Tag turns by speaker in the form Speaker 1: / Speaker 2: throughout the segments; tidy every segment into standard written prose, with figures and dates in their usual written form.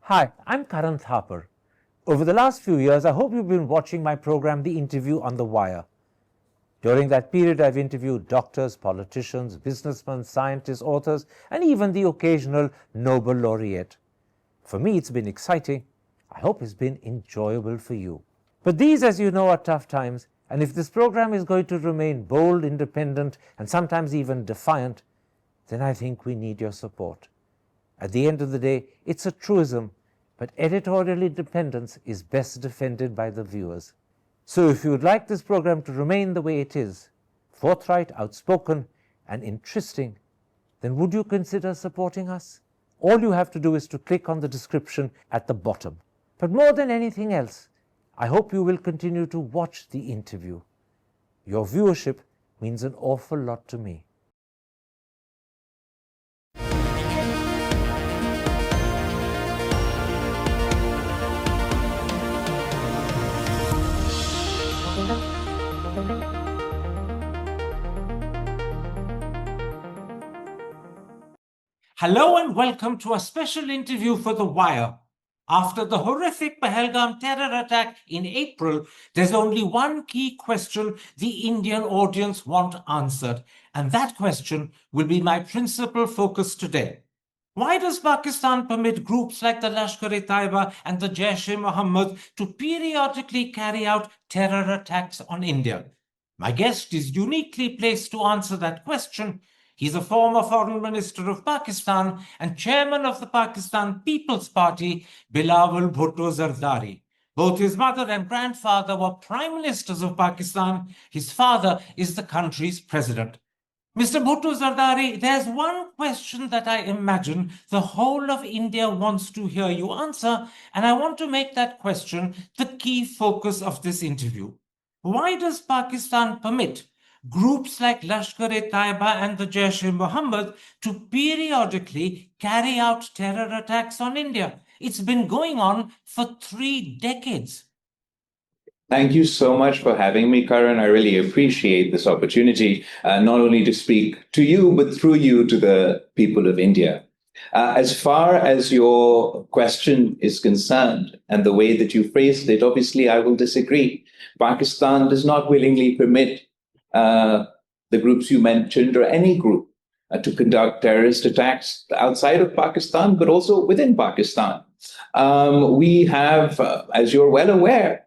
Speaker 1: Hi, I'm Karan Thapar. Over the last few years, I hope you've been watching my program, The Interview on the Wire. During that period, I've interviewed doctors, politicians, businessmen, scientists, authors, and even the occasional Nobel laureate. For me, it's been exciting. I hope it's been enjoyable for you. But these, as you know, are tough times, and if this program is going to remain bold, independent, and sometimes even defiant, then I think we need your support. At the end of the day, it's a truism, but editorial independence is best defended by the viewers. So if you would like this program to remain the way it is, forthright, outspoken, and interesting, then would you consider supporting us? All you have to do is to click on the description at the bottom. But more than anything else, I hope you will continue to watch the interview. Your viewership means an awful lot to me. Hello and welcome to a special interview for The Wire. After the horrific Pahalgam terror attack in April, there's only one key question the Indian audience want answered, and that question will be my principal focus today. Why does Pakistan permit groups like the Laskhar-e-Taiba and the Jaish-e-Mohammed to periodically carry out terror attacks on India? My guest is uniquely placed to answer that question. He's a former Foreign Minister of Pakistan and Chairman of the Pakistan People's Party, Bilawal Bhutto-Zardari. Both his mother and grandfather were Prime Ministers of Pakistan. His father is the country's president. Mr. Bhutto-Zardari, there's one question that I imagine the whole of India wants to hear you answer, and I want to make that question the key focus of this interview. Why does Pakistan permit groups like Laskhar-e-Taiba and the Jaish-e-Mohammed to periodically carry out terror attacks on India? It's been going on for 3 decades.
Speaker 2: Thank you so much for having me, Karan. I really appreciate this opportunity, not only to speak to you, but through you to the people of India. As far as your question is concerned and the way that you phrased it, obviously I will disagree. Pakistan does not willingly permit the groups you mentioned or any group to conduct terrorist attacks outside of Pakistan, but also within Pakistan. We have, as you're well aware,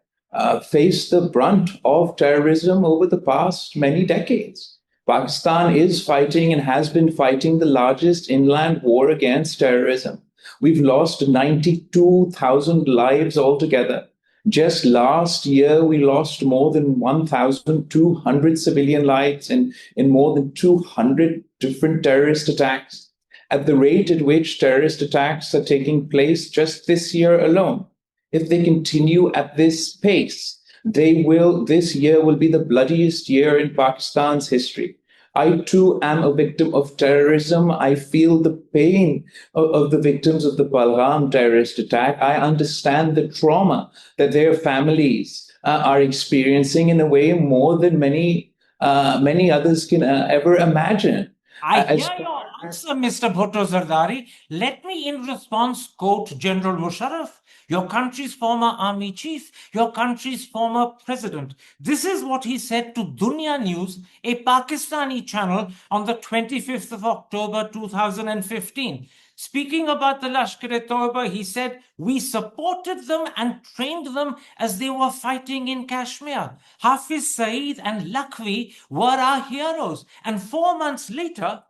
Speaker 2: faced the brunt of terrorism over the past many decades. Pakistan is fighting and has been fighting the largest inland war against terrorism. We've lost 92,000 lives altogether. Just last year, we lost more than 1,200 civilian lives in more than 200 different terrorist attacks. At the rate at which terrorist attacks are taking place just this year alone, if they continue at this pace, this year will be the bloodiest year in Pakistan's history. I too am a victim of terrorism. I feel the pain of the victims of the Pahalgam terrorist attack. I understand the trauma that their families are experiencing in a way more than many others can ever imagine.
Speaker 1: I hear your answer, Mr. Bhutto-Zardari. Let me, in response, quote General Musharraf, your country's former army chief, your country's former president. This is what he said to Dunya News, a Pakistani channel, on the 25th of October 2015. Speaking about the Lashkar-e-Taiba, he said, we supported them and trained them as they were fighting in Kashmir. Hafiz Saeed and Lakhvi were our heroes. And 4 months later,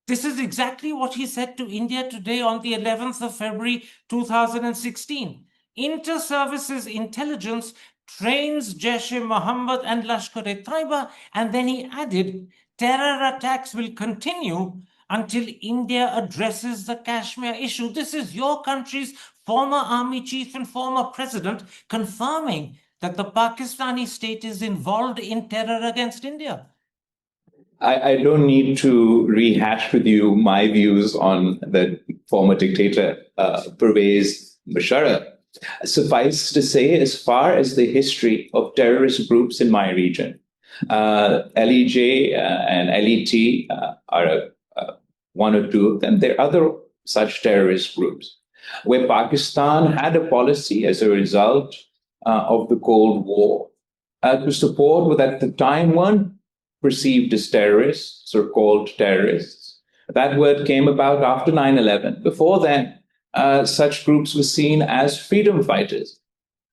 Speaker 1: this is exactly what he said to India Today on the 11th of February 2016. Inter-Services Intelligence trains Jaish-e-Mohammed and Lashkar-e-Taiba, and then he added, terror attacks will continue until India addresses the Kashmir issue. This is your country's former army chief and former president confirming that the Pakistani state is involved in terror against India.
Speaker 2: I don't need to rehash with you my views on the former dictator, Pervez Musharraf. Suffice to say, as far as the history of terrorist groups in my region, LEJ and LET are one or two of them. There are other such terrorist groups. where Pakistan had a policy as a result of the Cold War to support what at the time weren't perceived as terrorists or called terrorists. That word came about after 9/11. Before then, such groups were seen as freedom fighters.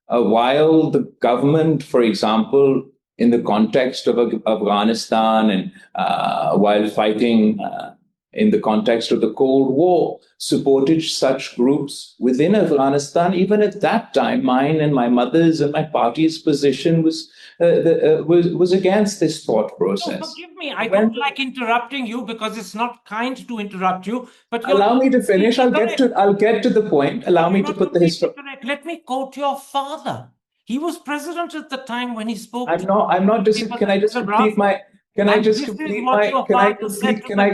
Speaker 2: While the government, for example, in the context of Afghanistan and while fighting in the context of the Cold War, supported such groups within Afghanistan. Even at that time, mine and my mother's and my party's position was against this thought
Speaker 1: No,
Speaker 2: process.
Speaker 1: forgive me. I don't like interrupting you because it's not kind to interrupt you. But
Speaker 2: Allow me to finish. I'll get to the point. Allow me to put the history.
Speaker 1: Let me quote your father. He was president at the time when he spoke.
Speaker 2: I'm not. Can I just complete my? Can I just complete my? Can I complete? Can I?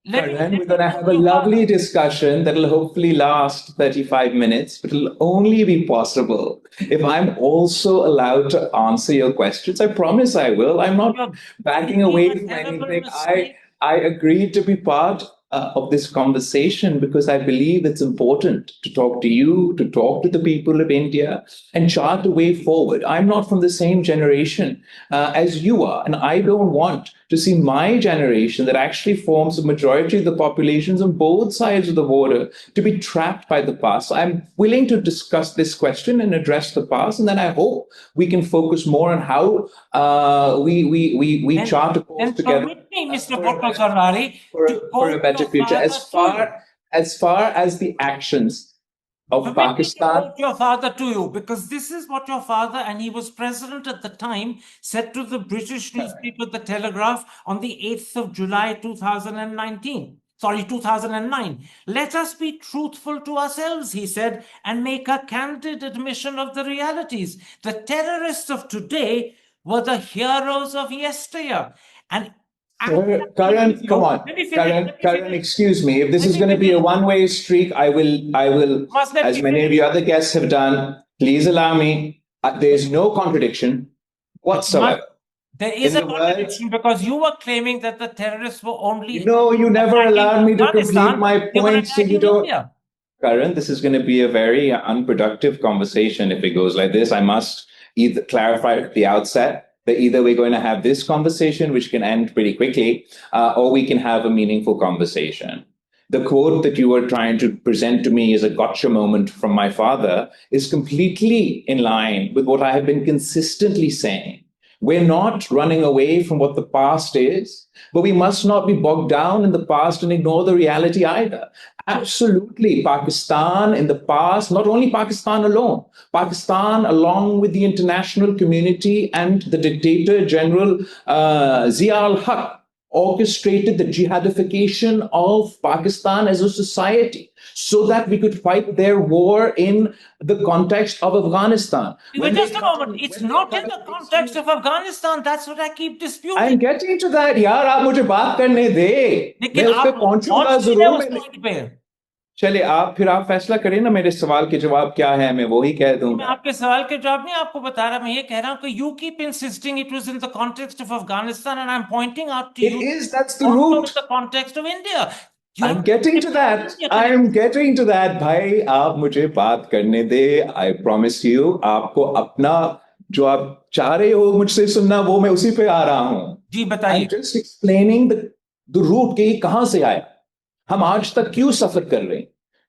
Speaker 2: Karan, we're going to have a lovely discussion that'll hopefully last 35 minutes, but it'll only be possible if I'm also allowed to answer your questions. I promise I will. I'm not backing away from anything. I agreed to be part of this conversation because I believe it's important to talk to you, to talk to the people of India, and chart a way forward. I'm not from the same generation as you are, and I don't want to see my generation that actually forms the majority of the populations on both sides of the border to be trapped by the past. So I'm willing to discuss this question and address the past, and then I hope we can focus more on how we chart a course together.
Speaker 1: Permit me, Mr. Bhutto-Zardari,
Speaker 2: for a better future. As far as the actions of Pakistan.
Speaker 1: Your father to you, because this is what your father, and he was president at the time, said to the British newspaper, The Telegraph, on the 8th of July, 2019. Sorry, 2009. Let us be truthful to ourselves, he said, and make a candid admission of the realities. The terrorists of today were the heroes of yesteryear. And
Speaker 2: Karan, come on. Karan, excuse me. If this is going to be a one-way streak, I will, as many of your other guests have done, please allow me. There's no contradiction whatsoever.
Speaker 1: There is a contradiction because you were claiming that the terrorists were only...
Speaker 2: No, you never allowed me to complete my point, so you don't... Karan, this is going to be a very unproductive conversation if it goes like this. I must either clarify at the outset that either we're going to have this conversation, which can end pretty quickly, or we can have a meaningful conversation. The quote that you were trying to present to me as a gotcha moment from my father is completely in line with what I have been consistently saying. We're not running away from what the past is, but we must not be bogged down in the past and ignore the reality either. Absolutely, Pakistan in the past, not only Pakistan alone, Pakistan along with the international community and the dictator General Zia al-Haq orchestrated the jihadification of Pakistan as a society so that we could fight their war in the context of Afghanistan.
Speaker 1: But just a moment, it's not in the context of Afghanistan. That's what I keep disputing.
Speaker 2: I'm getting to that, yaar. आप मुझे बात करने दे. मैं उस पे पहुंचूंगा जरूर. चलिए आप फैसला करें ना मेरे सवाल के जवाब क्या है मैं वही कह दूंगा.
Speaker 1: मैं आपके सवाल के जवाब नहीं आपको बता रहा मैं ये कह रहा हूं कि you keep insisting it was in the context of Afghanistan and I'm pointing out to you
Speaker 2: that's the root.
Speaker 1: the context of India.
Speaker 2: I'm getting to that. भाई आप मुझे बात करने दे. I promise you आपको अपना जो आप चाह रहे हो मुझसे सुनना वो मैं उसी पे आ रहा हूं.
Speaker 1: जी बताइए.
Speaker 2: I'm just explaining the root कि कहां से आया. हम आज तक क्यों सफर कर रहे हैं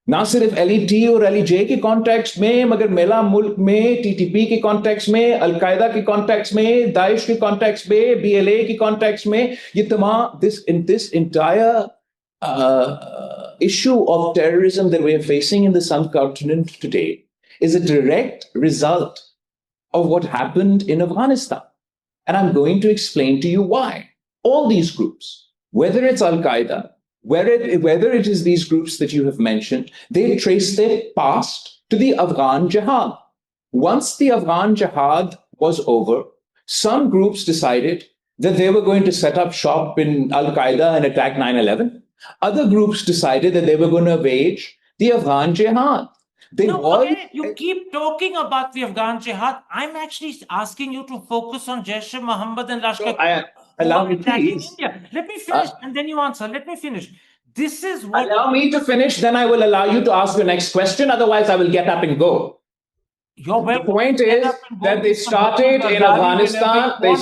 Speaker 2: ना सिर्फ एलईटी और एलईजे के कॉन्टेक्स्ट में मगर मेला मुल्क में टीटीपी के कॉन्टेक्स्ट में अलकायदा के कॉन्टेक्स्ट में दाइश के कॉन्टेक्स्ट में बीएलए के कॉन्टेक्स्ट में ये तमाम this entire issue of terrorism that we are facing in the subcontinent today is a direct result of what happened in Afghanistan. And I'm going to explain to you why. All these groups, whether it's Al-Qaeda, whether it is these groups that you have mentioned, they trace their past to the Afghan Jihad. Once the Afghan Jihad was over, some groups decided that they were going to set up shop in Al-Qaeda and attack 9/11. Other groups decided that they were going to wage the Afghan Jihad.
Speaker 1: You keep talking about the Afghan Jihad. I'm actually asking you to focus on Jaish-e-Mohammed and Laskhar-e-Taiba.
Speaker 2: Allow me, please.
Speaker 1: Let me finish and then you answer. Let me finish. This is what...
Speaker 2: Allow me to finish, then I will allow you to ask your next question. Otherwise, I will get up and go.
Speaker 1: You're
Speaker 2: The point is that they started in Afghanistan. They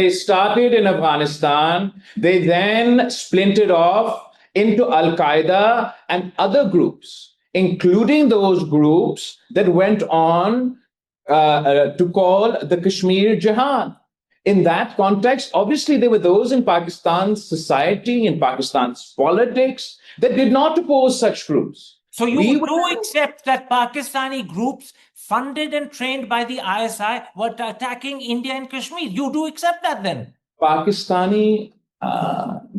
Speaker 2: started in Afghanistan. They then splintered off into Al-Qaeda and other groups, including those groups that went on to call the Kashmir Jihad. In that context, obviously, there were those in Pakistan's society, in Pakistan's politics, that did not oppose such groups.
Speaker 1: So you do accept that Pakistani groups funded and trained by the ISI were attacking India and Kashmir? You do accept that then?
Speaker 2: Pakistani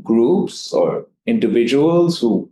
Speaker 2: groups or individuals who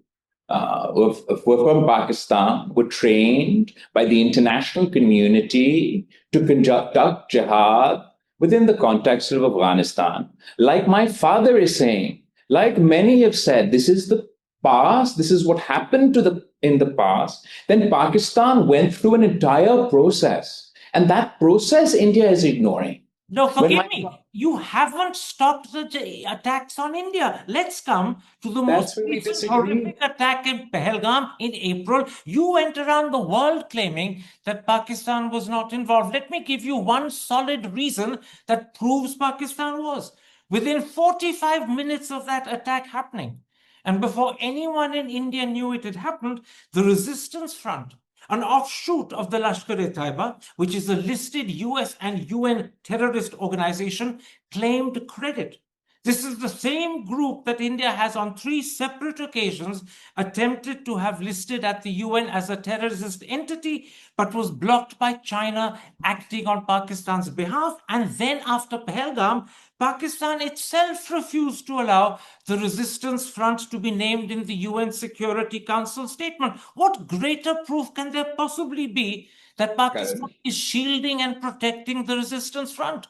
Speaker 2: were from Pakistan were trained by the international community to conduct jihad within the context of Afghanistan. Like my father is saying, like many have said, this is the past, this is what happened in the past. Then Pakistan went through an entire process, and that process India is ignoring.
Speaker 1: No, forgive me. You haven't stopped the attacks on India. Let's come to the most recent horrific attack in Pahalgam in April. You went around the world claiming that Pakistan was not involved. Let me give you one solid reason that proves Pakistan was. Within 45 minutes of that attack happening, and before anyone in India knew it had happened, the Resistance Front, an offshoot of the Laskhar-e-Taiba, which is a listed US and UN terrorist organization, claimed credit. This is the same group that India has on 3 separate occasions attempted to have listed at the UN as a terrorist entity, but was blocked by China acting on Pakistan's behalf. And then after Pahalgam, Pakistan itself refused to allow the Resistance Front to be named in the UN Security Council statement. What greater proof can there possibly be that Pakistan is shielding and protecting the Resistance Front?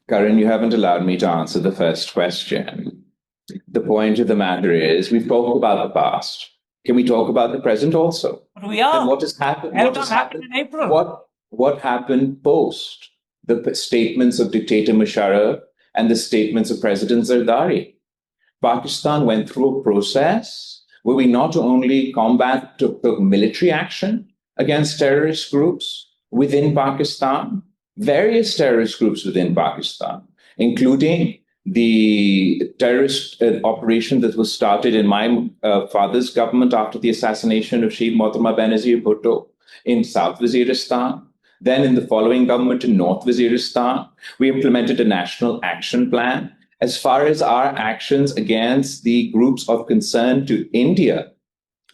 Speaker 2: Karan, you haven't allowed me to answer the first question. The point of the matter is, we've talked about the past. Can we talk about the present also?
Speaker 1: But we are.
Speaker 2: And what has happened?
Speaker 1: In April.
Speaker 2: What happened post the statements of dictator Musharraf and the statements of President Zardari? Pakistan went through a process where we not only took military action against terrorist groups within Pakistan, various terrorist groups within Pakistan, including the terrorist operation that was started in my father's government after the assassination of Sheikh Mohtamma Benazir Bhutto in South Waziristan. Then in the following government in North Waziristan, we implemented a national action plan. As far as our actions against the groups of concern to India,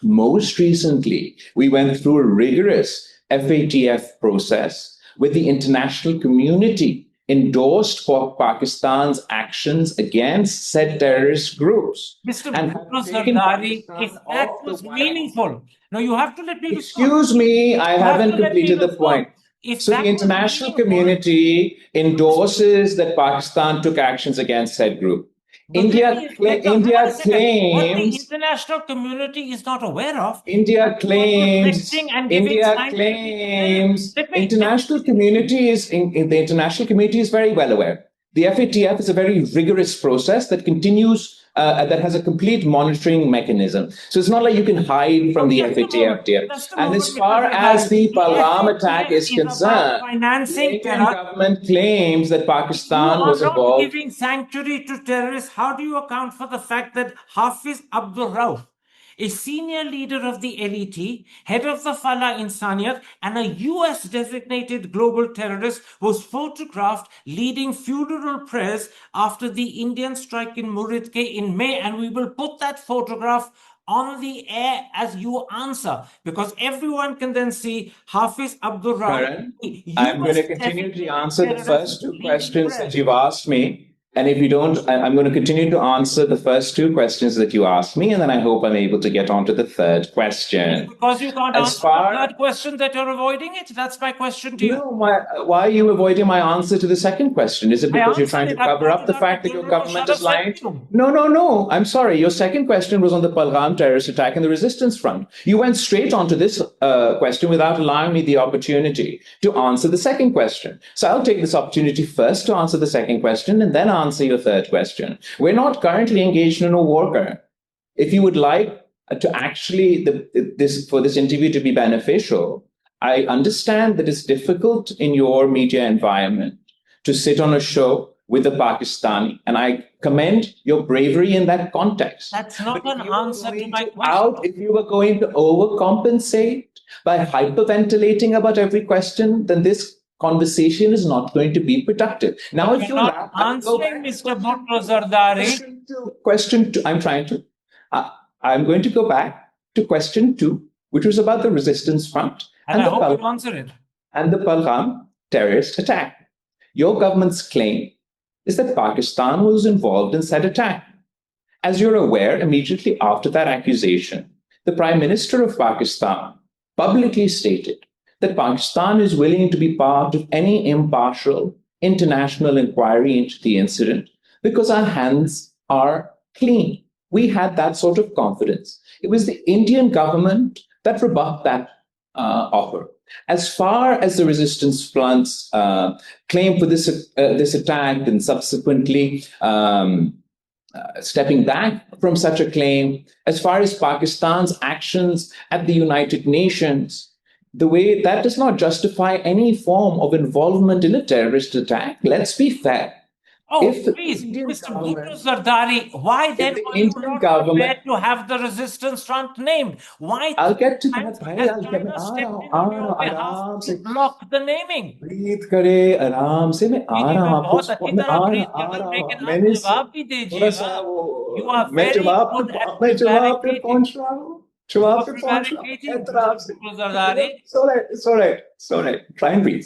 Speaker 2: most recently, we went through a rigorous FATF process where the international community endorsed for Pakistan's actions against said terrorist groups.
Speaker 1: Mr. Bhutto-Zardari, if that was meaningful. No, you have to let me...
Speaker 2: Excuse me, I haven't completed the point. So the international community endorses that Pakistan took actions against said group. India claims...
Speaker 1: What the international community is not aware of...
Speaker 2: International community is very well aware. The FATF is a very rigorous process that continues, that has a complete monitoring mechanism. So it's not like you can hide from the FATF. And as far as the Pahalgam attack is concerned, the Indian government claims that Pakistan was involved.
Speaker 1: You are not giving sanctuary to terrorists. How do you account for the fact that Hafiz Abdul Rauf, a senior leader of the LET, head of the Falah Insaniyat, and a US designated global terrorist, was photographed leading funeral prayers after the Indian strike in Muridke in May? And we will put that photograph on the air as you answer, because everyone can then see Hafiz Abdul Rauf.
Speaker 2: Karan, I'm going to continue to answer the first 2 questions that you've asked me. And if you don't, I'm going to continue to answer the first 2 questions that you asked me, and then I hope I'm able to get on to the third question.
Speaker 1: It's because you can't answer the third question that you're avoiding it? That's my question to you.
Speaker 2: No, why are you avoiding my answer to the second question? Is it because you're trying to cover up the fact that your government is lying? No. I'm sorry. Your second question was on the Pahalgam terrorist attack and the Resistance Front. You went straight on to this question without allowing me the opportunity to answer the second question. So I'll take this opportunity first to answer the second question and then answer your third question. We're not currently engaged in a war, Karan. if you would like to actually for this interview to be beneficial, I understand that it's difficult in your media environment to sit on a show with a Pakistani, and I commend your bravery in that context.
Speaker 1: That's not an answer to my question.
Speaker 2: If you were going to overcompensate by hyperventilating about every question, then this conversation is not going to be productive. Now, if you're
Speaker 1: not answering, Mr. Bhutto-Zardari.
Speaker 2: Question two, I'm going to go back to question 2, which was about the resistance front
Speaker 1: and I hope you answer it.
Speaker 2: And the Pahalgam terrorist attack. Your government's claim is that Pakistan was involved in said attack. As you're aware, immediately after that accusation, the Prime Minister of Pakistan publicly stated that Pakistan is willing to be part of any impartial international inquiry into the incident because our hands are clean. We had that sort of confidence. It was the Indian government that rebuffed that offer. As far as the resistance front's claim for this attack and subsequently stepping back from such a claim, as far as Pakistan's actions at the United Nations, the way that does not justify any form of involvement in a terrorist attack. Let's be fair.
Speaker 1: Oh, please, Mr. Bhutto-Zardari, why then were you not prepared to have the resistance front named? Why?
Speaker 2: I'll get to that.
Speaker 1: To block the naming.
Speaker 2: Breathe करे आराम से मैं आ रहा
Speaker 1: You are very good at
Speaker 2: It's all right. Try and breathe.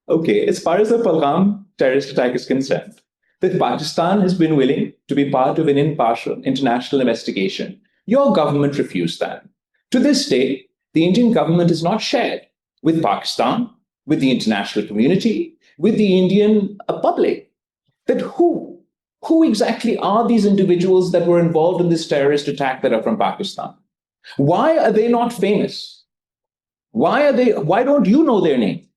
Speaker 2: Okay, as far as the Pahalgam terrorist attack is concerned, that Pakistan has been willing to be part of an impartial international investigation. Your government refused that. To this day, the Indian government has not shared with Pakistan, with the international community, with the Indian public, that who exactly are these individuals that were involved in this terrorist attack that are from Pakistan? Why are they not famous? Why don't you know their name?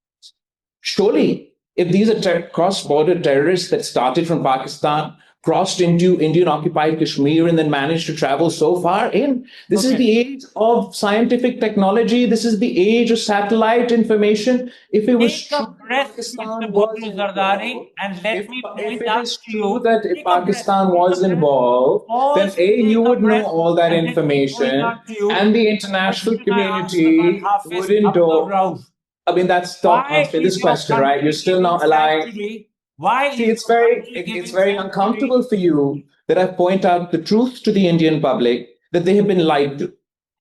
Speaker 2: Surely, if these are cross-border terrorists that started from Pakistan, crossed into Indian-occupied Kashmir, and then managed to travel so far in, this is the age of scientific technology. This is the age of satellite information. If it was
Speaker 1: true, Pakistan was involved, and let me point out to you
Speaker 2: that if Pakistan was involved, then you would know all that information, and the international community wouldn't know. I mean, that's the answer to this question, right? You're still not allowing.
Speaker 1: Why?
Speaker 2: See, it's very uncomfortable for you that I point out the truth to the Indian public that they have been lied to.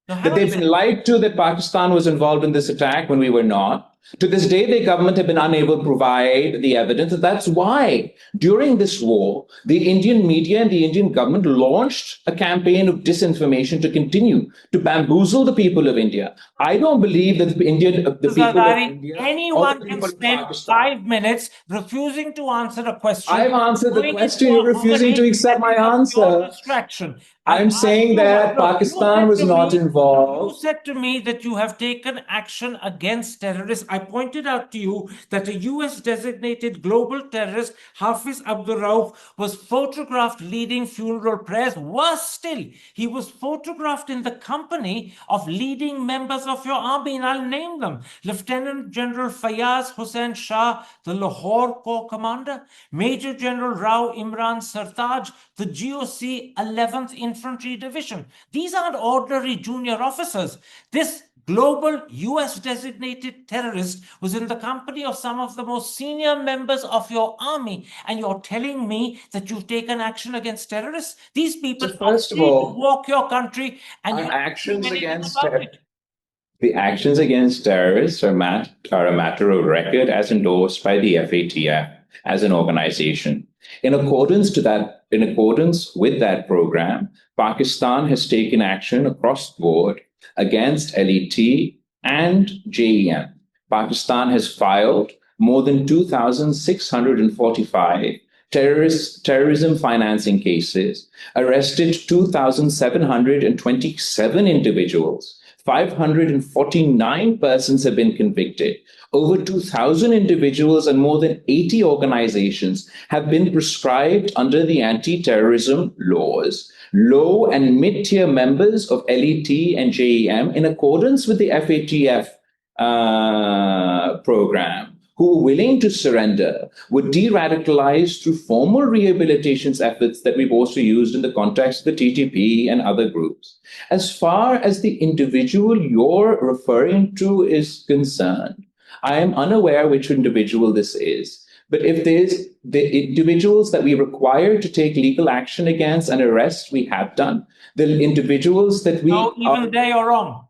Speaker 2: That they've been lied to that Pakistan was involved in this attack when we were not. To this day, the government have been unable to provide the evidence. That's why, during this war, the Indian media and the Indian government launched a campaign of disinformation to continue to bamboozle the people of India. I don't believe that the people of India...
Speaker 1: Anyone can spend 5 minutes refusing to answer a question.
Speaker 2: I've answered the question. You're refusing to accept my answer.
Speaker 1: Distraction.
Speaker 2: I'm saying that Pakistan was not involved.
Speaker 1: You said to me that you have taken action against terrorists. I pointed out to you that a US designated global terrorist, Hafiz Abdul Rauf, was photographed leading funeral prayers. Worse still, he was photographed in the company of leading members of your army, and I'll name them. Lieutenant General Fayaz Hussain Shah, the Lahore Corps Commander, Major General Rao Imran Sartaj, the GOC 11th Infantry Division. These aren't ordinary junior officers. This global US designated terrorist was in the company of some of the most senior members of your army, and you're telling me that you've taken action against terrorists? These people
Speaker 2: first of all,
Speaker 1: walk your country, and
Speaker 2: the actions against terrorists are a matter of record as endorsed by the FATF as an organization. In accordance with that program, Pakistan has taken action across the board against LET and JEM. Pakistan has filed more than 2,645 terrorism financing cases, arrested 2,727 individuals, 549 persons have been convicted. Over 2,000 individuals and more than 80 organizations have been prescribed under the anti-terrorism laws. low and mid-tier members of LET and JEM in accordance with the FATF program who were willing to surrender were de-radicalized through formal rehabilitation efforts that we've also used in the context of the TTP and other groups. As far as the individual you're referring to is concerned, I am unaware which individual this is. But if there's the individuals that we require to take legal action against and arrest, we have done. The individuals that we...
Speaker 1: No, even they are wrong.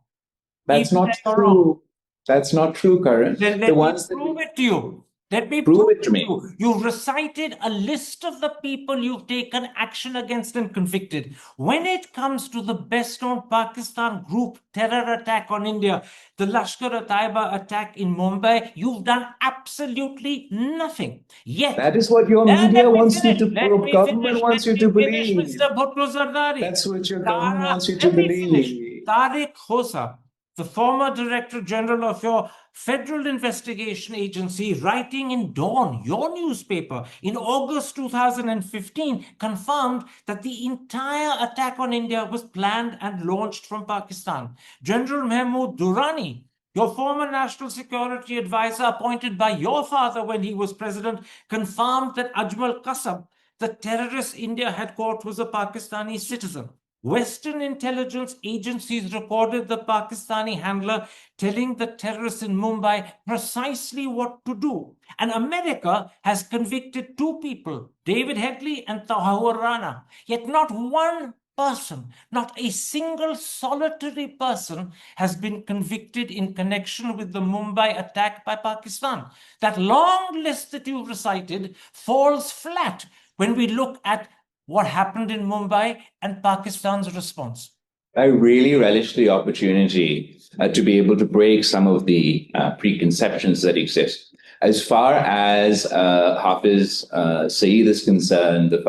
Speaker 2: That's not true. That's not true, Karan.
Speaker 1: Then let me prove it to you. Let me prove it to me. You recited a list of the people you've taken action against and convicted. When it comes to the best-known Pakistan group terror attack on India, the Laskhar-e-Taiba attack in Mumbai, you've done absolutely nothing. Yet
Speaker 2: that is what your media wants you to prove. Government wants you to believe.
Speaker 1: Mr. Bhutto-Zardari.
Speaker 2: That's what your government wants you to believe.
Speaker 1: Tariq Khosa, the former Director General of your Federal Investigation Agency, writing in Dawn, your newspaper, in August 2015, confirmed that the entire attack on India was planned and launched from Pakistan. General Mahmood Durrani, your former National Security Advisor appointed by your father when he was president, confirmed that Ajmal Kasab, the terrorist India headquarters, was a Pakistani citizen. Western intelligence agencies recorded the Pakistani handler telling the terrorists in Mumbai precisely what to do. And America has convicted 2 people, David Headley and Tahawur Rana. Yet not one person, not a single solitary person has been convicted in connection with the Mumbai attack by Pakistan. That long list that you recited falls flat when we look at what happened in Mumbai and Pakistan's response.
Speaker 2: I really relish the opportunity to be able to break some of the preconceptions that exist. As far as Hafiz Saeed is concerned, the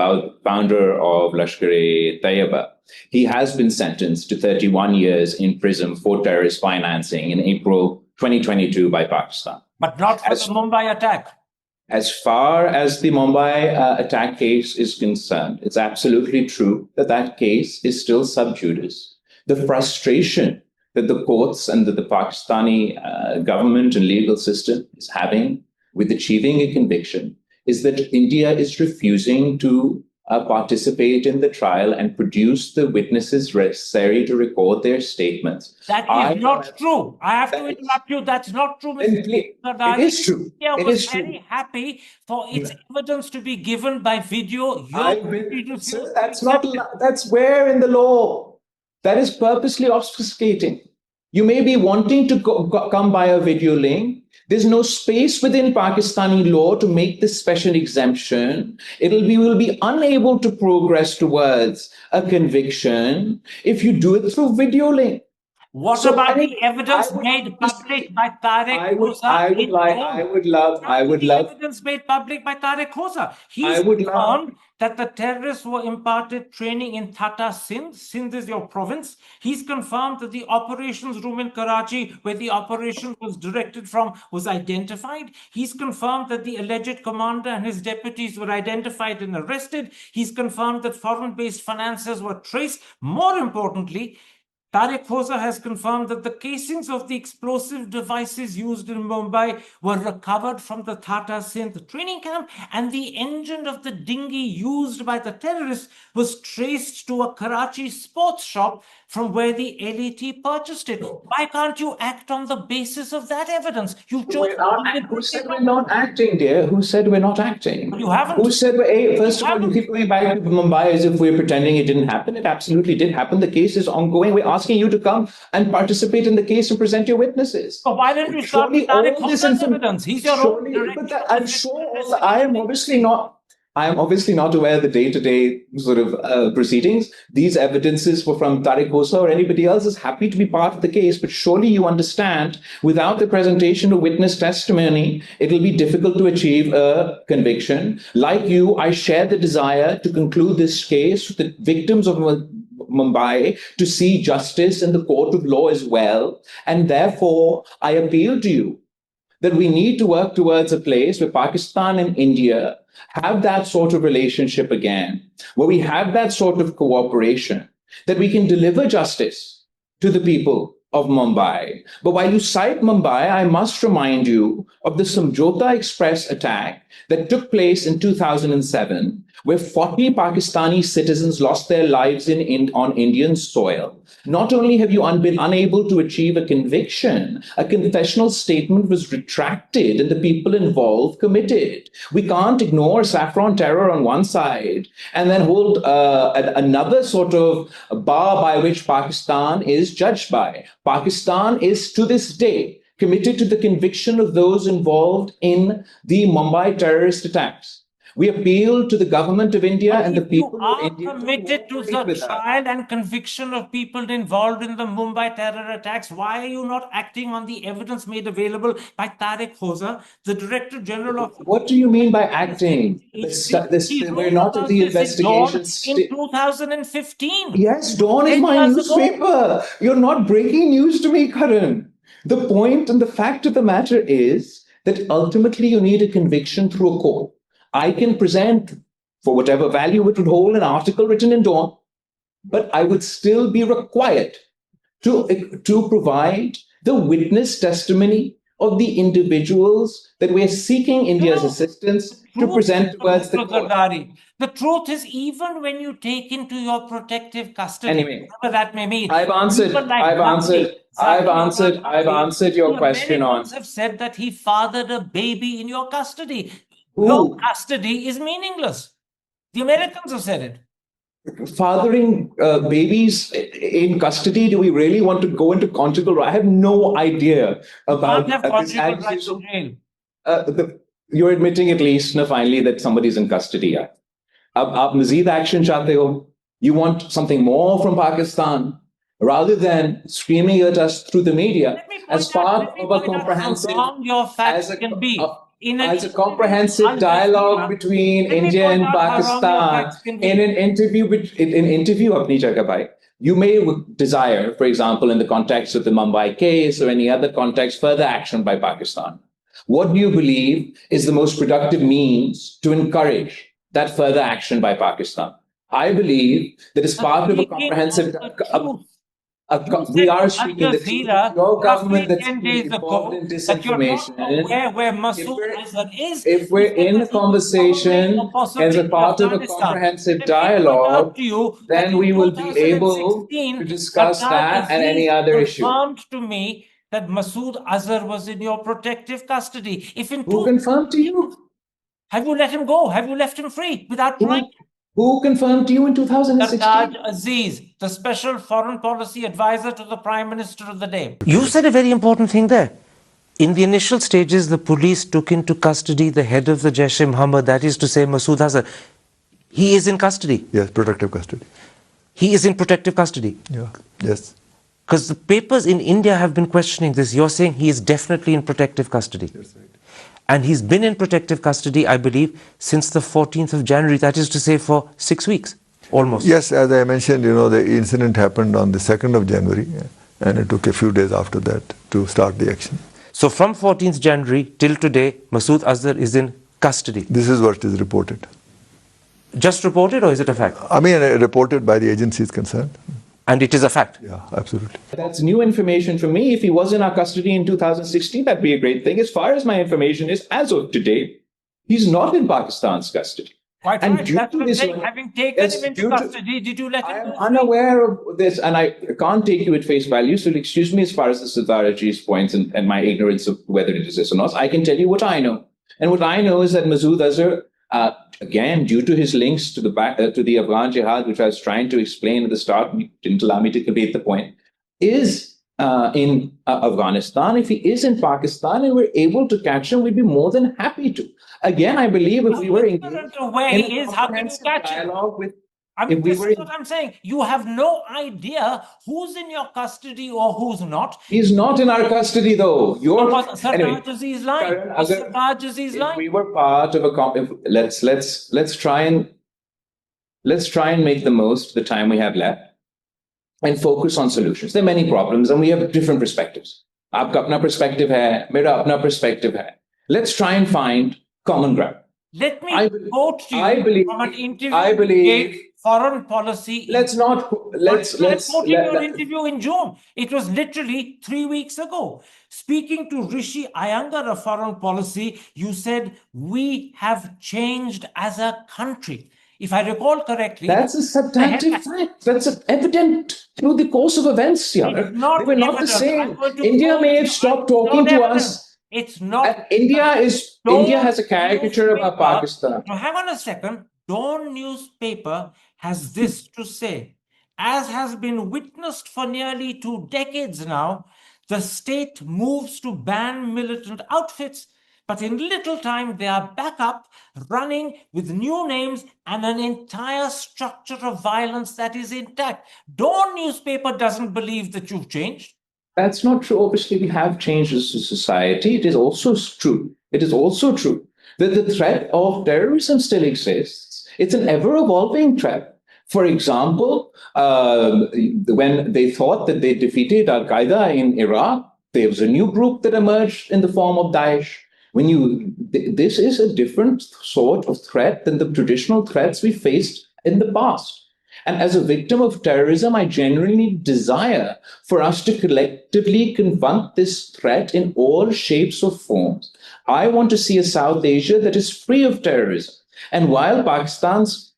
Speaker 2: founder of Laskhar-e-Taiba, he has been sentenced to 31 years in prison for terrorist financing in April 2022 by Pakistan.
Speaker 1: But not for the Mumbai attack.
Speaker 2: As far as the Mumbai attack case is concerned, it's absolutely true that that case is still sub judice. The frustration that the courts and that the Pakistani government and legal system is having with achieving a conviction is that India is refusing to participate in the trial and produce the witnesses necessary to record their statements.
Speaker 1: That is not true. I have to interrupt you. That's not true, Mr.
Speaker 2: It is true.
Speaker 1: India was very happy for its evidence to be given by video.
Speaker 2: Sir, that's where in the law. That is purposely obfuscating. You may be wanting to come by a video link. There's no space within Pakistani law to make this special exemption. We will be unable to progress towards a conviction if you do it through video link.
Speaker 1: What about the evidence made public by Tariq Khosa?
Speaker 2: I would love
Speaker 1: evidence made public by Tariq Khosa. He's confirmed that the terrorists were imparted training in Thata, Sindh. Sindh is your province. He's confirmed that the operations room in Karachi, where the operation was directed from, was identified. He's confirmed that the alleged commander and his deputies were identified and arrested. He's confirmed that foreign-based financiers were traced. More importantly, Tariq Khosa has confirmed that the casings of the explosive devices used in Mumbai were recovered from the Thata Sindh training camp, and the engine of the dinghy used by the terrorists was traced to a Karachi sports shop from where the LET purchased it. Why can't you act on the basis of that evidence?
Speaker 2: Who said we're not acting, dear? Who said we're not acting?
Speaker 1: You haven't.
Speaker 2: Who said first of all, you keep going back to Mumbai as if we're pretending it didn't happen. It absolutely did happen. The case is ongoing. We're asking you to come and participate in the case and present your witnesses.
Speaker 1: So why don't you start with Tariq Khosa's evidence? He's your own director.
Speaker 2: I'm sure I am obviously not aware of the day-to-day sort of proceedings. These evidences were from Tariq Khosa or anybody else is happy to be part of the case. But surely you understand, without the presentation of witness testimony, it will be difficult to achieve a conviction. Like you, I share the desire to conclude this case with the victims of Mumbai to see justice in the court of law as well. And therefore, I appeal to you that we need to work towards a place where Pakistan and India have that sort of relationship again, where we have that sort of cooperation, that we can deliver justice to the people of Mumbai. But while you cite Mumbai, I must remind you of the Samjhota Express attack that took place in 2007, where 40 Pakistani citizens lost their lives on Indian soil. Not only have you been unable to achieve a conviction, a confessional statement was retracted and the people involved committed. We can't ignore saffron terror on one side and then hold another sort of bar by which Pakistan is judged by. Pakistan is to this day committed to the conviction of those involved in the Mumbai terrorist attacks. We appeal to the government of India and the people of India.
Speaker 1: You are committed to the trial and conviction of people involved in the Mumbai terror attacks. Why are you not acting on the evidence made available by Tariq Khoza, the Director General of...
Speaker 2: What do you mean by acting? We're not at the investigation stage.
Speaker 1: In 2015.
Speaker 2: Yes, Dawn is my newspaper. You're not breaking news to me, Karan. The point and the fact of the matter is that ultimately you need a conviction through a court. I can present, for whatever value it would hold, an article written in Dawn, but I would still be required to provide the witness testimony of the individuals that we're seeking India's assistance to present towards the court.
Speaker 1: The truth is, even when you take into your protective custody,
Speaker 2: anyway,
Speaker 1: whatever that may mean,
Speaker 2: I've answered your question on.
Speaker 1: Americans have said that he fathered a baby in your custody.
Speaker 2: Ooh.
Speaker 1: Your custody is meaningless. The Americans have said it.
Speaker 2: Fathering babies in custody, do we really want to go into conjugal? I have no idea about this accusation. You're admitting at least, finally, that somebody's in custody. Aap mazid action chahte ho. You want something more from Pakistan rather than screaming at us through the media as part of a comprehensive, as a comprehensive dialogue between India and Pakistan. In an interview, apni jagah bhai, you may desire, for example, in the context of the Mumbai case or any other context, further action by Pakistan. What do you believe is the most productive means to encourage that further action by Pakistan? I believe that as part of a comprehensive... we are speaking the truth. Your government that's involved in disinformation.
Speaker 1: Where Masood Azhar is.
Speaker 2: If we're in a conversation as a part of a comprehensive dialogue, then we will be able to discuss that and any other issue.
Speaker 1: Confirmed to me that Masood Azhar was in your protective custody.
Speaker 2: Who confirmed to you?
Speaker 1: Have you let him go? Have you left him free without trying?
Speaker 2: Who confirmed to you in 2016?
Speaker 1: Taj Aziz, the special foreign policy advisor to the Prime Minister of the day. You said a very important thing there. In the initial stages, the police took into custody the head of the Jaish-e-Mohammed, that is to say, Masood Azhar. He is in custody.
Speaker 3: Yes, protective custody.
Speaker 1: He is in protective custody.
Speaker 3: Yeah, yes.
Speaker 1: Because the papers in India have been questioning this. You're saying he is definitely in protective custody.
Speaker 3: That's right.
Speaker 1: And he's been in protective custody, I believe, since the 14th of January, that is to say for 6 weeks, almost.
Speaker 3: Yes, as I mentioned, the incident happened on the 2nd of January, and it took a few days after that to start the action.
Speaker 1: So from 14th January till today, Masood Azhar is in custody.
Speaker 3: This is what is reported.
Speaker 1: Just reported, or is it a fact?
Speaker 3: I mean, reported by the agencies concerned.
Speaker 1: And it is a fact?
Speaker 3: Yeah, absolutely.
Speaker 2: That's new information for me. If he was in our custody in 2016, that'd be a great thing. As far as my information is, as of today, he's not in Pakistan's custody.
Speaker 1: Quite
Speaker 2: and
Speaker 1: right. That's what I'm saying. Having taken him into custody, did you let him go?
Speaker 2: I'm unaware of this, and I can't take you at face value, so excuse me as far as the Zardari's points and my ignorance of whether it is this or not. I can tell you what I know. And what I know is that Masood Azhar, again, due to his links to the Afghan jihad, which I was trying to explain at the start, didn't allow me to complete the point, is in Afghanistan. If he is in Pakistan and we're able to catch him, we'd be more than happy to. Again, I believe if we were engaged in a comprehensive dialogue with...
Speaker 1: this is what I'm saying. You have no idea who's in your custody or who's not.
Speaker 2: He's not in our custody, though.
Speaker 1: Anyway, if
Speaker 2: we were part of a... Let's try and make the most of the time we have left and focus on solutions. There are many problems and we have different perspectives. आपका अपना perspective है, मेरा अपना perspective है. Let's try and find common ground.
Speaker 1: Let me
Speaker 2: I believe-
Speaker 1: quote to
Speaker 2: I
Speaker 1: you
Speaker 2: believe-
Speaker 1: from an interview
Speaker 2: I
Speaker 1: you
Speaker 2: believe-
Speaker 1: gave Foreign Policy. I'm quoting your interview in June. It was literally 3 weeks ago. Speaking to Rishi Iyengar of Foreign Policy, you said, we have changed as a country. If I recall correctly,
Speaker 2: That's a substantive fact. That's evident through the course of events,
Speaker 1: it's
Speaker 2: They
Speaker 1: not
Speaker 2: were not the
Speaker 1: evident.
Speaker 2: same.
Speaker 1: I'm going to
Speaker 2: India
Speaker 1: quote
Speaker 2: may
Speaker 1: you.
Speaker 2: have stopped
Speaker 1: It's
Speaker 2: talking
Speaker 1: not
Speaker 2: to
Speaker 1: evident.
Speaker 2: us.
Speaker 1: It's not.
Speaker 2: India has a caricature of our
Speaker 1: Newspaper-
Speaker 2: Pakistan.
Speaker 1: Now, hang on a second. Dawn newspaper has this to say. As has been witnessed for nearly 2 decades now, the state moves to ban militant outfits, but in little time they are back up, running with new names and an entire structure of violence that is intact. Dawn newspaper doesn't believe that you've changed.
Speaker 2: That's not true. Obviously, we have changed as a society. It is also true. It is also true that the threat of terrorism still exists. It's an ever-evolving threat. For example, when they thought that they defeated Al Qaeda in Iraq, there was a new group that emerged in the form of Daesh. This is a different sort of threat than the traditional threats we faced in the past. And as a victim of terrorism, I genuinely desire for us to collectively confront this threat in all shapes or forms. I want to see a South Asia that is free of terrorism. And while Pakistan's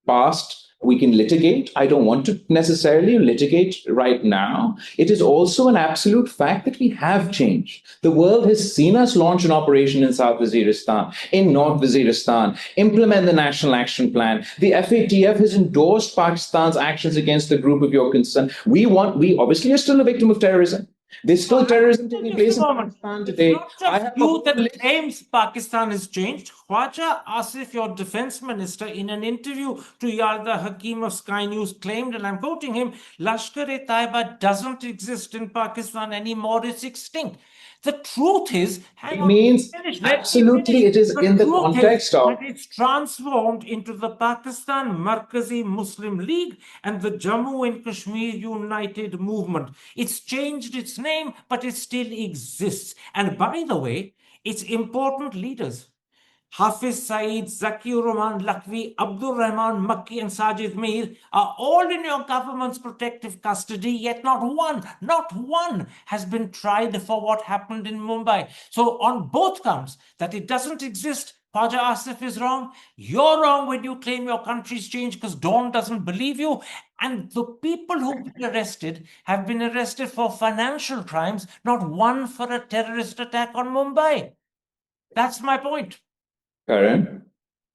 Speaker 2: past we can litigate, I don't want to necessarily litigate right now. It is also an absolute fact that we have changed. The world has seen us launch an operation in South Waziristan, in North Waziristan, implement the National Action Plan. The FATF has endorsed Pakistan's actions against the group of your concern. We obviously are still a victim of terrorism. There's still terrorism taking place in Pakistan today.
Speaker 1: It's not just you that claims Pakistan has changed. Khwaja Asif, your defense minister, in an interview to Yarda Hakim of Sky News claimed, and I'm quoting him, Laskhar-e-Taiba doesn't exist in Pakistan anymore, it's extinct. The truth is,
Speaker 2: absolutely, it is in the context of.
Speaker 1: It's transformed into the Pakistan Markazi Muslim League and the Jammu and Kashmir United Movement. It's changed its name, but it still exists. And by the way, its important leaders, Hafiz Saeed, Zakir Rahman Lakvi, Abdul Rahman Makki, and Sajid Mir are all in your government's protective custody, yet not one has been tried for what happened in Mumbai. So on both counts, that it doesn't exist, Khwaja Asif is wrong. You're wrong when you claim your country's changed because Dawn doesn't believe you. And the people who've been arrested have been arrested for financial crimes, not one for a terrorist attack on Mumbai. That's my point.
Speaker 2: Karan,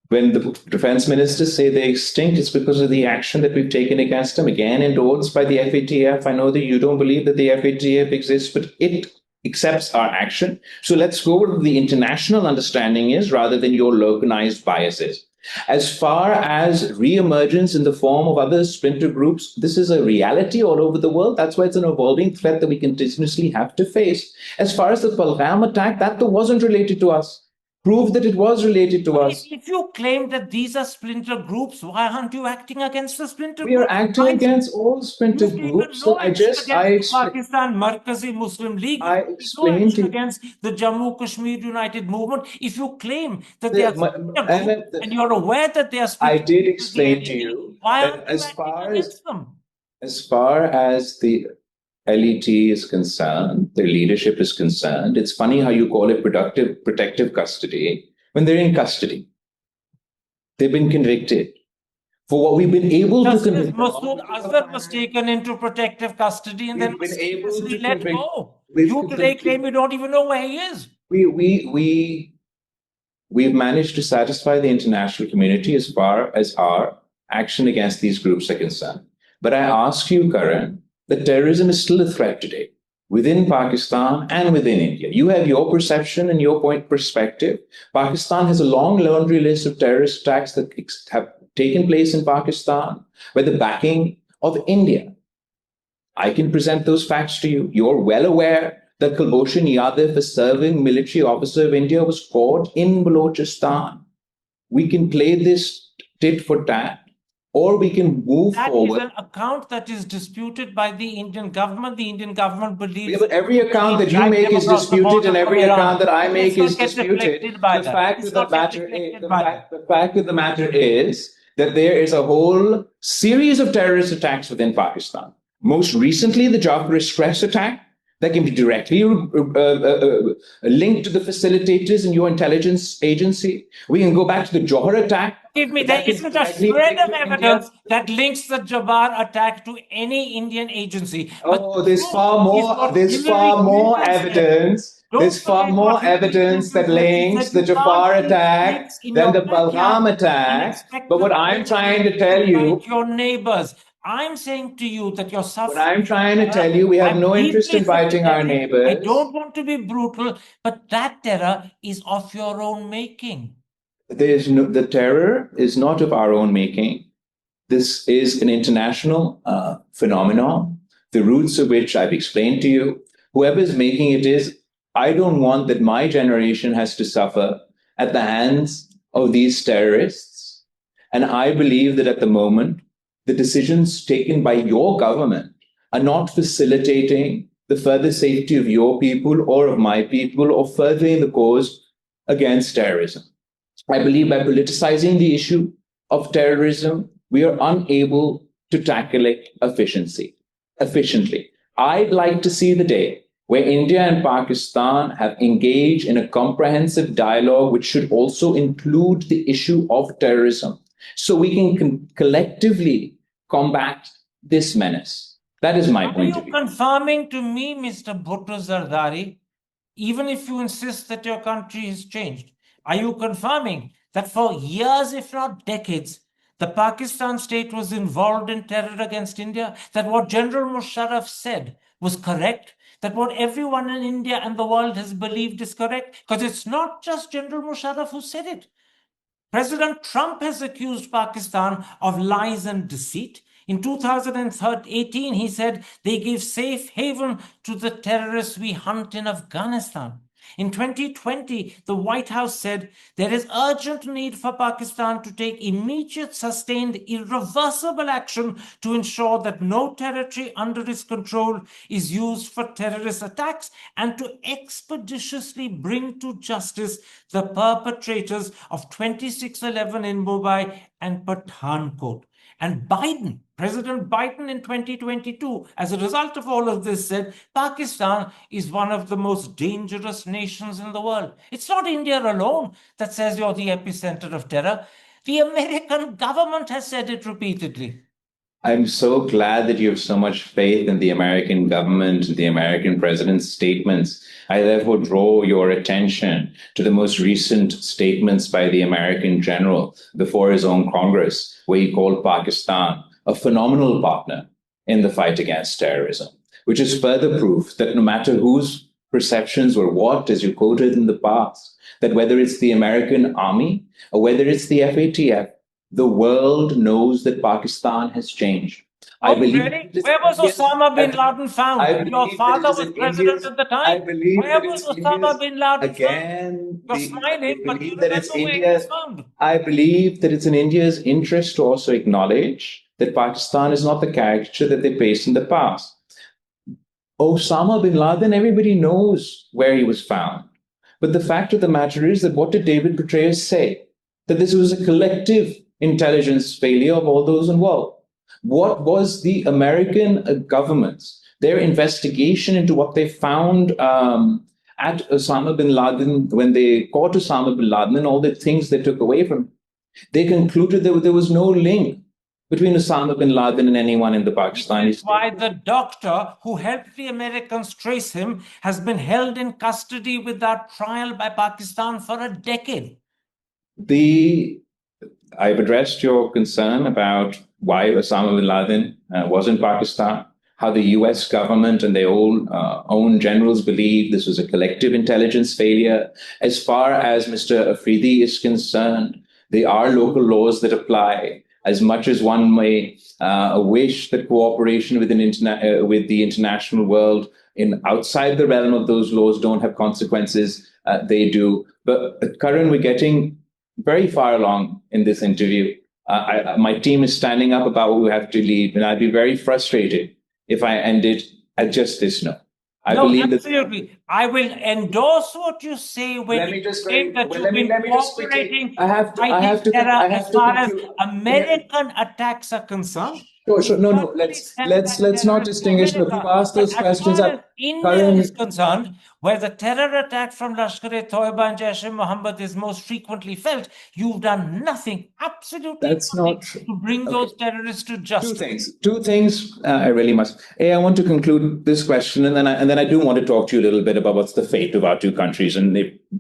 Speaker 2: when the defense ministers say they're extinct, it's because of the action that we've taken against them, again endorsed by the FATF. I know that you don't believe that the FATF exists, but it accepts our action. So let's go where the international understanding is rather than your localized biases. As far as re-emergence in the form of other splinter groups, this is a reality all over the world. That's why it's an evolving threat that we continuously have to face. As far as the Pahalgam attack, that wasn't related to us. Prove that it was related to us.
Speaker 1: If you claim that these are splinter groups, why aren't you acting against the splinter groups?
Speaker 2: We are acting against all splinter groups.
Speaker 1: Pakistan Markazi Muslim League.
Speaker 2: I explained to you
Speaker 1: against the Jammu Kashmir United Movement. If you claim that they are splinter groups and you're aware that they are splinter
Speaker 2: groups, I did explain to you.
Speaker 1: Why aren't you acting against them?
Speaker 2: As far as the LET is concerned, their leadership is concerned, it's funny how you call it protective custody when they're in custody. They've been convicted. For what we've been able to convict.
Speaker 1: Masood Azhar was taken into protective custody and then was let go. You today claim you don't even know where he is.
Speaker 2: We've managed to satisfy the international community as far as our action against these groups are concerned. But I ask you, Karan, that terrorism is still a threat today within Pakistan and within India. You have your perception and your perspective. Pakistan has a long laundry list of terrorist attacks that have taken place in Pakistan with the backing of India. I can present those facts to you. You're well aware that Kulbhushan Yadav, a serving military officer of India, was caught in Balochistan. We can play this tit for tat. or we can move
Speaker 1: That
Speaker 2: forward.
Speaker 1: is an account that is disputed by the Indian government. The Indian government believes.
Speaker 2: Yeah, but every account that you
Speaker 1: Drag
Speaker 2: make
Speaker 1: them
Speaker 2: is
Speaker 1: across the
Speaker 2: disputed,
Speaker 1: border
Speaker 2: and
Speaker 1: from
Speaker 2: every
Speaker 1: Iran.
Speaker 2: account that I
Speaker 1: But
Speaker 2: make
Speaker 1: let's
Speaker 2: is
Speaker 1: not get
Speaker 2: disputed.
Speaker 1: deflected by
Speaker 2: The
Speaker 1: that.
Speaker 2: fact
Speaker 1: Let's
Speaker 2: of the
Speaker 1: not get
Speaker 2: matter is,
Speaker 1: deflected by that.
Speaker 2: the fact of the matter is that there is a whole series of terrorist attacks within Pakistan. Most recently, the Jafar Express attack that can be directly linked to the facilitators in your intelligence agency. We can go back to the Johar attack.
Speaker 1: Give me, there
Speaker 2: that is
Speaker 1: isn't a
Speaker 2: directly
Speaker 1: shred
Speaker 2: linked
Speaker 1: of
Speaker 2: to
Speaker 1: evidence
Speaker 2: India.
Speaker 1: that links the Jabbar attack to any Indian agency.
Speaker 2: Oh, there's far more. There's
Speaker 1: Hillary
Speaker 2: far more
Speaker 1: Clinton said.
Speaker 2: evidence.
Speaker 1: Don't
Speaker 2: There's far
Speaker 1: forget
Speaker 2: more
Speaker 1: what Hillary
Speaker 2: evidence
Speaker 1: Clinton
Speaker 2: that
Speaker 1: said. She
Speaker 2: links
Speaker 1: said,
Speaker 2: the
Speaker 1: you can't
Speaker 2: Jafar
Speaker 1: keep
Speaker 2: attack
Speaker 1: snakes in
Speaker 2: than
Speaker 1: your
Speaker 2: the Pahalgam
Speaker 1: backyard and
Speaker 2: attack.
Speaker 1: expect
Speaker 2: But
Speaker 1: the
Speaker 2: what I'm
Speaker 1: president
Speaker 2: trying to tell you,
Speaker 1: bite your neighbors. I'm saying to you that you're suffering.
Speaker 2: what I'm trying to tell you, we have
Speaker 1: I'm
Speaker 2: no interest in
Speaker 1: deeply
Speaker 2: biting our
Speaker 1: sympathetic.
Speaker 2: neighbors.
Speaker 1: I don't want to be brutal, but that terror is of your own making.
Speaker 2: The terror is not of our own making. This is an international phenomenon, the roots of which I've explained to you. Whoever is making it is, I don't want that my generation has to suffer at the hands of these terrorists. And I believe that at the moment, the decisions taken by your government are not facilitating the further safety of your people or of my people or furthering the cause against terrorism. I believe by politicizing the issue of terrorism, we are unable to tackle it efficiently. I'd like to see the day where India and Pakistan have engaged in a comprehensive dialogue, which should also include the issue of terrorism, so we can collectively combat this menace. That is my point of view.
Speaker 1: Are you confirming to me, Mr. Bhutto-Zardari, even if you insist that your country has changed, are you confirming that for years, if not decades, the Pakistan state was involved in terror against India? That what General Musharraf said was correct? That what everyone in India and the world has believed is correct? Because it's not just General Musharraf who said it. President Trump has accused Pakistan of lies and deceit. In 2018, he said they give safe haven to the terrorists we hunt in Afghanistan. In 2020, the White House said there is urgent need for Pakistan to take immediate, sustained, irreversible action to ensure that no territory under its control is used for terrorist attacks and to expeditiously bring to justice the perpetrators of 2611 in Mumbai and Pathankot. And President Biden in 2022, as a result of all of this, said Pakistan is one of the most dangerous nations in the world. It's not India alone that says you're the epicenter of terror. The American government has said it repeatedly.
Speaker 2: I'm so glad that you have so much faith in the American government, the American president's statements. I therefore draw your attention to the most recent statements by the American general before his own Congress, where he called Pakistan a phenomenal partner in the fight against terrorism, which is further proof that no matter whose perceptions were what, as you quoted in the past, that whether it's the American army or whether it's the FATF, the world knows that Pakistan has changed.
Speaker 1: I believe. Really? Where was Osama bin Laden found? Your father was president at the time. Where was Osama bin Laden found? You're smiling, but you remember where he was found.
Speaker 2: I believe that it's in India's interest to also acknowledge that Pakistan is not the caricature that they faced in the past. Osama bin Laden, everybody knows where he was found. But the fact of the matter is that what did David Petraeus say? That this was a collective intelligence failure of all those involved. What was the American government's, their investigation into what they found at Osama bin Laden, when they caught Osama bin Laden and all the things they took away from him? They concluded that there was no link between Osama bin Laden and anyone in the Pakistani state.
Speaker 1: Why the doctor who helped the Americans trace him has been held in custody without trial by Pakistan for a decade.
Speaker 2: I've addressed your concern about why Osama bin Laden was in Pakistan, how the US government and their own generals believe this was a collective intelligence failure. As far as Mr. Afridi is concerned, there are local laws that apply. As much as one may wish that cooperation with the international world outside the realm of those laws don't have consequences, they do. But Karan, we're getting very far along in this interview. My team is standing up about what we have to lead, and I'd be very frustrated if I ended at just this no. I
Speaker 1: No,
Speaker 2: believe
Speaker 1: absolutely. I will endorse what you say when
Speaker 2: Let me
Speaker 1: you
Speaker 2: just
Speaker 1: say that
Speaker 2: well,
Speaker 1: you've been
Speaker 2: let me just quickly.
Speaker 1: cooperating
Speaker 2: I have to. I
Speaker 1: fighting
Speaker 2: have to.
Speaker 1: terror
Speaker 2: I
Speaker 1: as
Speaker 2: have to
Speaker 1: far as
Speaker 2: conclude.
Speaker 1: American attacks are concerned.
Speaker 2: Sure,
Speaker 1: We
Speaker 2: sure. No, no.
Speaker 1: certainly stand by
Speaker 2: Let's not
Speaker 1: terrorists in
Speaker 2: distinguish. Look, you've
Speaker 1: America.
Speaker 2: asked
Speaker 1: But
Speaker 2: those
Speaker 1: as
Speaker 2: questions
Speaker 1: far as
Speaker 2: up.
Speaker 1: India is
Speaker 2: Karan,
Speaker 1: concerned, where the terror attack from Laskhar-e-Taiba and Jaish-e-Mohammed is most frequently felt, you've done nothing, absolutely
Speaker 2: that's
Speaker 1: nothing,
Speaker 2: not
Speaker 1: to bring
Speaker 2: okay.
Speaker 1: those terrorists to
Speaker 2: Two
Speaker 1: justice.
Speaker 2: things. Two things. I really must. A, I want to conclude this question, and then I do want to talk to you a little bit about what's the fate of our two countries, and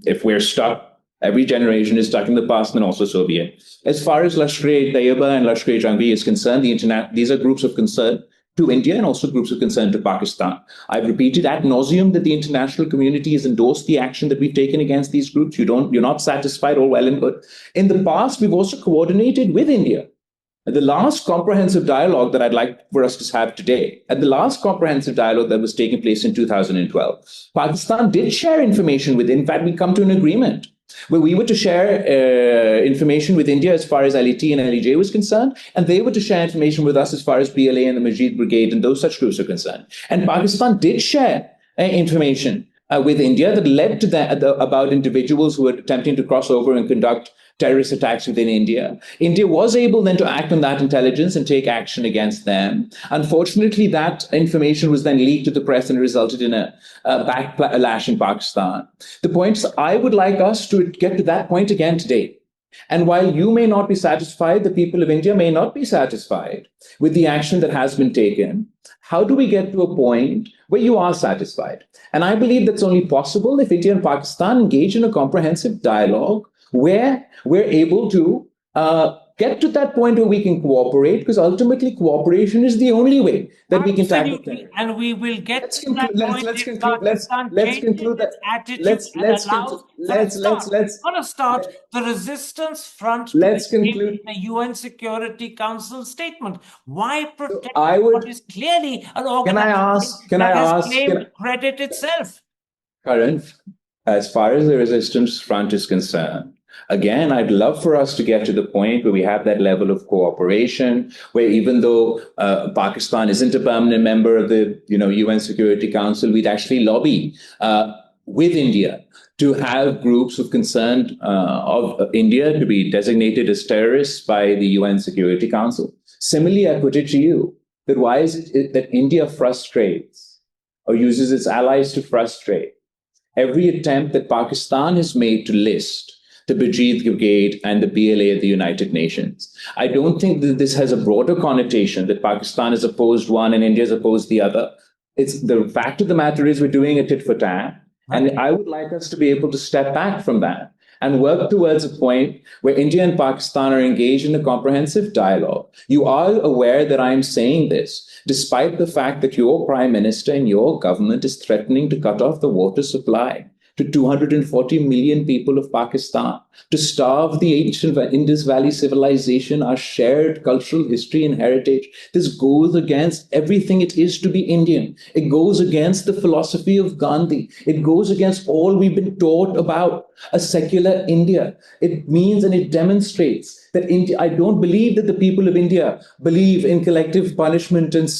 Speaker 2: if we're stuck. Every generation is stuck in the past, and also Soviet. As far as Laskhar-e-Taiba and Laskhar-e-Jhangvi is concerned, these are groups of concern to India and also groups of concern to Pakistan. I've repeated ad nauseum that the international community has endorsed the action that we've taken against these groups. You're not satisfied, all well and good. In the past, we've also coordinated with India. At the last comprehensive dialogue that I'd like for us to have today, at the last comprehensive dialogue that was taking place in 2012, Pakistan did share information with, in fact, we come to an agreement where we were to share information with India as far as LET and LEJ was concerned, and they were to share information with us as far as BLA and the Majid Brigade and those such groups are concerned. And Pakistan did share information with India that led to that about individuals who were attempting to cross over and conduct terrorist attacks within India. India was able then to act on that intelligence and take action against them. Unfortunately, that information was then leaked to the press and resulted in a backlash in Pakistan. The points I would like us to get to that point again today. And while you may not be satisfied, the people of India may not be satisfied with the action that has been taken. How do we get to a point where you are satisfied? And I believe that's only possible if India and Pakistan engage in a comprehensive dialogue where we're able to get to that point where we can cooperate, because ultimately cooperation is the only way that we can tackle things.
Speaker 1: And we will get
Speaker 2: Let's
Speaker 1: to
Speaker 2: conclude.
Speaker 1: that point
Speaker 2: Let's
Speaker 1: if
Speaker 2: conclude.
Speaker 1: Pakistan
Speaker 2: Let's
Speaker 1: changes
Speaker 2: conclude that.
Speaker 1: its attitude and allows for a start, the resistance front to
Speaker 2: let's
Speaker 1: be named
Speaker 2: conclude.
Speaker 1: in the UN Security Council statement. Why protect
Speaker 2: I would.
Speaker 1: what is clearly an
Speaker 2: Can I
Speaker 1: organization
Speaker 2: ask? Can I
Speaker 1: that has
Speaker 2: ask?
Speaker 1: claimed credit itself?
Speaker 2: Karan, as far as the resistance front is concerned, again, I'd love for us to get to the point where we have that level of cooperation, where even though Pakistan isn't a permanent member of the UN Security Council, we'd actually lobby with India to have groups of concern of India to be designated as terrorists by the UN Security Council. Similarly, I put it to you that why is it that India frustrates or uses its allies to frustrate every attempt that Pakistan has made to list the Majid Brigade and the BLA at the United Nations? I don't think that this has a broader connotation that Pakistan has opposed one and India has opposed the other. It's the fact of the matter is we're doing a tit for tat. And I would like us to be able to step back from that and work towards a point where India and Pakistan are engaged in a comprehensive dialogue. You are aware that I'm saying this, despite the fact that your prime minister and your government is threatening to cut off the water supply to 240 million people of Pakistan, to starve the ancient Indus Valley civilization, our shared cultural history and heritage. This goes against everything it is to be Indian. It goes against the philosophy of Gandhi. It goes against all we've been taught about a secular India. It means and it demonstrates that India, I don't believe that the people of India believe in collective punishment and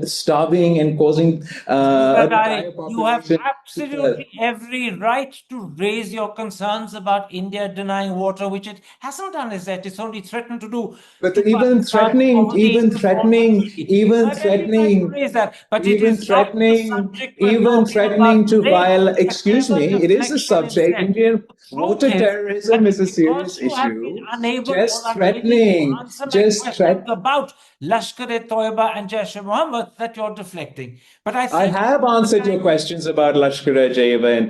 Speaker 2: starving and causing
Speaker 1: you have absolutely every right to raise your concerns about India denying water, which it hasn't done as yet. It's only threatened to do.
Speaker 2: But even threatening to violate, excuse me, it is a subject. Indian water terrorism is a serious issue. Just threatening
Speaker 1: about Laskhar-e-Taiba and Jaish-e-Mohammed that you're deflecting. But
Speaker 2: I have answered your questions about Laskhar-e-Taiba and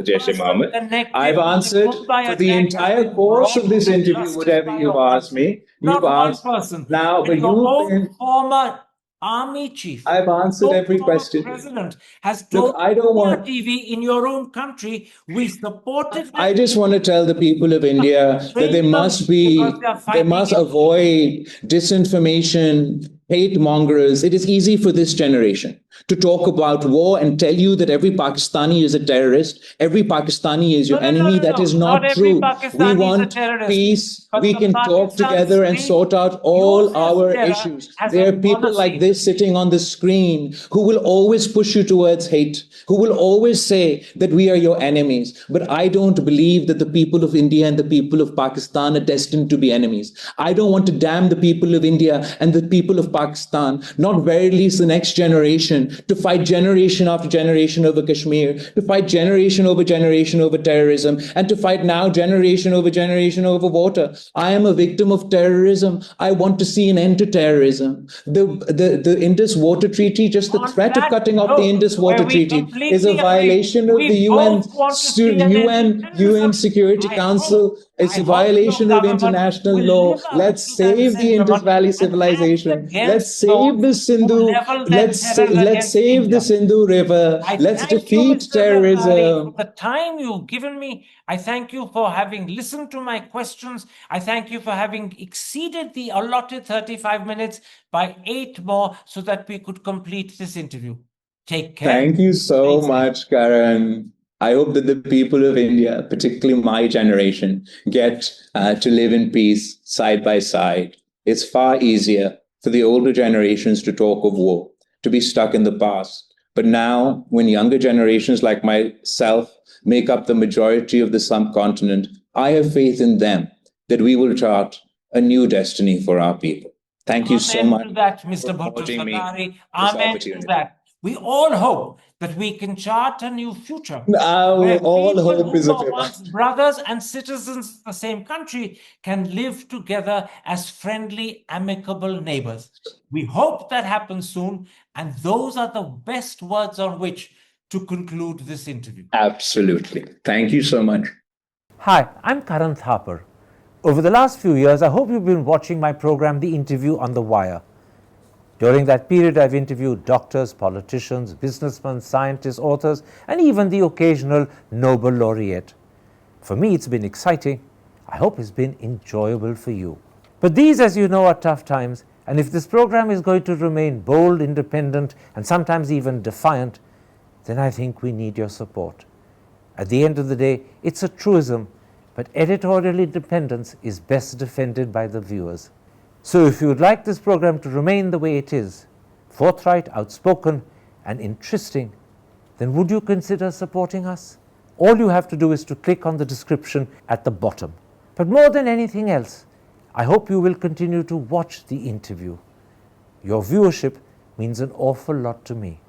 Speaker 2: Jaish-e-Mohammed. I've answered for the entire course of this interview, whatever you've asked me.
Speaker 1: Not one person.
Speaker 2: Now, but you've been
Speaker 1: former army chief.
Speaker 2: I've answered every question.
Speaker 1: President has told TV in your own country, we supported.
Speaker 2: I just want to tell the people of India that they must avoid disinformation, hate mongers, it is easy for this generation to talk about war and tell you that every Pakistani is a terrorist, every Pakistani is your enemy. That is not
Speaker 1: every
Speaker 2: true.
Speaker 1: Pakistani
Speaker 2: We
Speaker 1: is a
Speaker 2: want
Speaker 1: terrorist.
Speaker 2: peace.
Speaker 1: But
Speaker 2: We
Speaker 1: the
Speaker 2: can talk
Speaker 1: Pakistan
Speaker 2: together and
Speaker 1: state
Speaker 2: sort out all
Speaker 1: uses
Speaker 2: our
Speaker 1: terror
Speaker 2: issues.
Speaker 1: as
Speaker 2: There
Speaker 1: a
Speaker 2: are people like
Speaker 1: policy.
Speaker 2: this sitting on the screen who will always push you towards hate, who will always say that we are your enemies. But I don't believe that the people of India and the people of Pakistan are destined to be enemies. I don't want to damn the people of India and the people of Pakistan, not very least the next generation, to fight generation after generation over Kashmir, to fight generation over terrorism, and to fight now generation over water. I am a victim of terrorism. I want to see an end to terrorism. The Indus Water Treaty, just the
Speaker 1: On
Speaker 2: threat of
Speaker 1: that
Speaker 2: cutting off the
Speaker 1: note,
Speaker 2: Indus
Speaker 1: where
Speaker 2: Water
Speaker 1: we
Speaker 2: Treaty is a
Speaker 1: completely agree,
Speaker 2: violation of
Speaker 1: we
Speaker 2: the
Speaker 1: both want to see an end to
Speaker 2: UN
Speaker 1: terrorism.
Speaker 2: Security Council. It's
Speaker 1: I
Speaker 2: a
Speaker 1: hope
Speaker 2: violation
Speaker 1: your
Speaker 2: of
Speaker 1: government
Speaker 2: international
Speaker 1: will
Speaker 2: law.
Speaker 1: live up
Speaker 2: Let's
Speaker 1: to that
Speaker 2: save the Indus
Speaker 1: sentiment
Speaker 2: Valley
Speaker 1: and act
Speaker 2: civilization.
Speaker 1: against
Speaker 2: Let's save the
Speaker 1: those who
Speaker 2: Sindhu.
Speaker 1: level their terror
Speaker 2: Let's
Speaker 1: against
Speaker 2: save the
Speaker 1: India.
Speaker 2: Sindhu River.
Speaker 1: I
Speaker 2: Let's
Speaker 1: thank you,
Speaker 2: defeat
Speaker 1: Mr. Zardari, for
Speaker 2: terrorism.
Speaker 1: the time you've given me. I thank you for having listened to my questions. I thank you for having exceeded the allotted 35 minutes by 8 more so that we could complete this interview. Take care.
Speaker 2: Thank you so much, Karan. I hope that the people of India, particularly my generation, get to live in peace side by side. It's far easier for the older generations to talk of war, to be stuck in the past. But now, when younger generations like myself make up the majority of the subcontinent, I have faith in them that we will chart a new destiny for our people. Thank you so much
Speaker 1: to that, Mr.
Speaker 2: for affording me
Speaker 1: Bhutto-Zardari.
Speaker 2: this
Speaker 1: Amen
Speaker 2: opportunity.
Speaker 1: to that. We all hope that we can chart a new future.
Speaker 2: Now,
Speaker 1: where
Speaker 2: all
Speaker 1: people
Speaker 2: hope
Speaker 1: who
Speaker 2: is a
Speaker 1: are once brothers and citizens of the same country can live together as friendly, amicable neighbors. We hope that happens soon, and those are the best words on which to conclude this interview.
Speaker 2: Absolutely. Thank you so much.
Speaker 1: Hi, I'm Karan Thapar. Over the last few years, I hope you've been watching my program, The Interview on the Wire. During that period, I've interviewed doctors, politicians, businessmen, scientists, authors, and even the occasional Nobel laureate. For me, it's been exciting. I hope it's been enjoyable for you. But these, as you know, are tough times, and if this program is going to remain bold, independent, and sometimes even defiant, then I think we need your support. At the end of the day, it's a truism, but editorial independence is best defended by the viewers. So if you would like this program to remain the way it is, forthright, outspoken, and interesting, then would you consider supporting us? All you have to do is to click on the description at the bottom. But more than anything else, I hope you will continue to watch the interview. Your viewership means an awful lot to me.